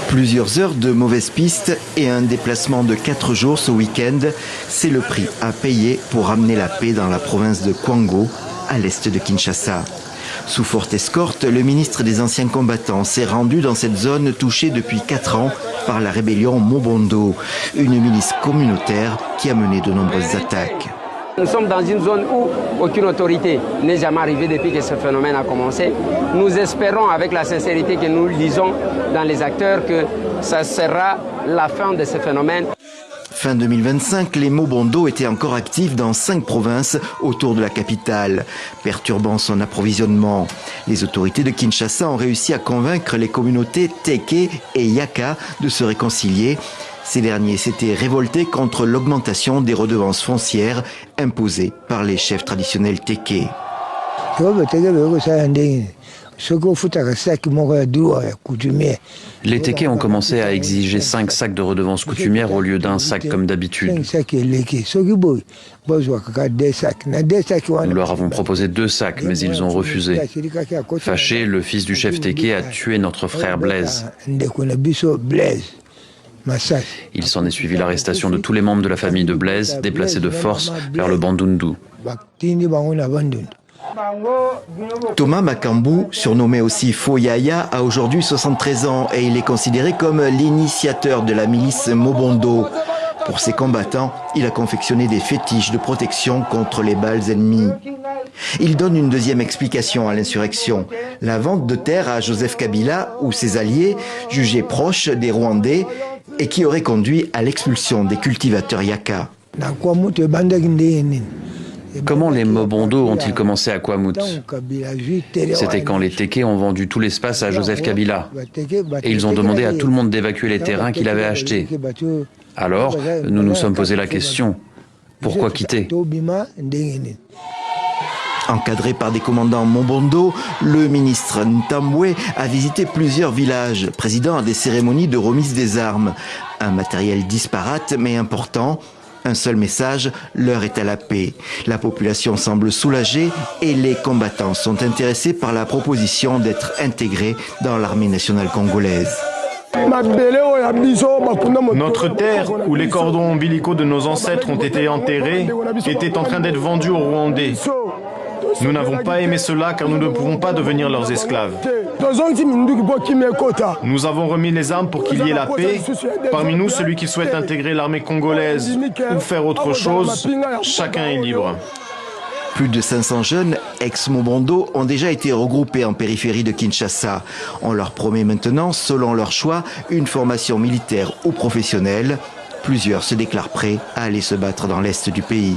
Plusieurs heures de mauvaise piste et un déplacement de 4 jours ce week-end, c'est le prix à payer pour ramener la paix dans la province de Kwango, à l'est de Kinshasa. Sous forte escorte, le ministre des Anciens Combattants s'est rendu dans cette zone touchée depuis 4 ans par la rébellion Mobondo, une milice communautaire qui a mené de nombreuses attaques. Nous sommes dans une zone où aucune autorité n'est jamais arrivée depuis que ce phénomène a commencé. Nous espérons, avec la sincérité que nous lisons dans les acteurs, que ça sera la fin de ce phénomène. Fin 2025, les Mobondo étaient encore actifs dans 5 provinces autour de la capitale, perturbant son approvisionnement. Les autorités de Kinshasa ont réussi à convaincre les communautés Teke et Yaka de se réconcilier. Ces derniers s'étaient révoltés contre l'augmentation des redevances foncières imposées par les chefs traditionnels Teke. Les Teke ont commencé à exiger 5 sacs de redevances coutumières au lieu d'un sac comme d'habitude. Nous leur avons proposé 2 sacs, mais ils ont refusé. Fâché, le fils du chef Teke a tué notre frère Blaise. Il s'en est suivi l'arrestation de tous les membres de la famille de Blaise, déplacés de force vers le Bandundu. Thomas Makambu, surnommé aussi Foyaya, a aujourd'hui 73 ans et il est considéré comme l'initiateur de la milice Mobondo. Pour ses combattants, il a confectionné des fétiches de protection contre les balles ennemies. Il donne une deuxième explication à l'insurrection, la vente de terre à Joseph Kabila ou ses alliés, jugés proches des Rwandais et qui aurait conduit à l'expulsion des cultivateurs Yaka. Comment les Mobondo ont-ils commencé à Kwamut? C'était quand les Teke ont vendu tout l'espace à Joseph Kabila. Et ils ont demandé à tout le monde d'évacuer les terrains qu'il avait achetés. Alors, nous nous sommes posé la question, pourquoi quitter? Encadré par des commandants Mobondo, le ministre Ntambwe a visité plusieurs villages, présidant à des cérémonies de remise des armes. Un matériel disparate mais important. Un seul message, l'heure est à la paix. La population semble soulagée et les combattants sont intéressés par la proposition d'être intégrés dans l'armée nationale congolaise. Notre terre, où les cordons ombilicaux de nos ancêtres ont été enterrés, était en train d'être vendue aux Rwandais. Nous n'avons pas aimé cela car nous ne pouvons pas devenir leurs esclaves. Nous avons remis les armes pour qu'il y ait la paix. Parmi nous, celui qui souhaite intégrer l'armée congolaise ou faire autre chose, chacun est libre. Plus de 500 jeunes ex-Mobondo ont déjà été regroupés en périphérie de Kinshasa. On leur promet maintenant, selon leur choix, une formation militaire ou professionnelle. Plusieurs se déclarent prêts à aller se battre dans l'est du pays.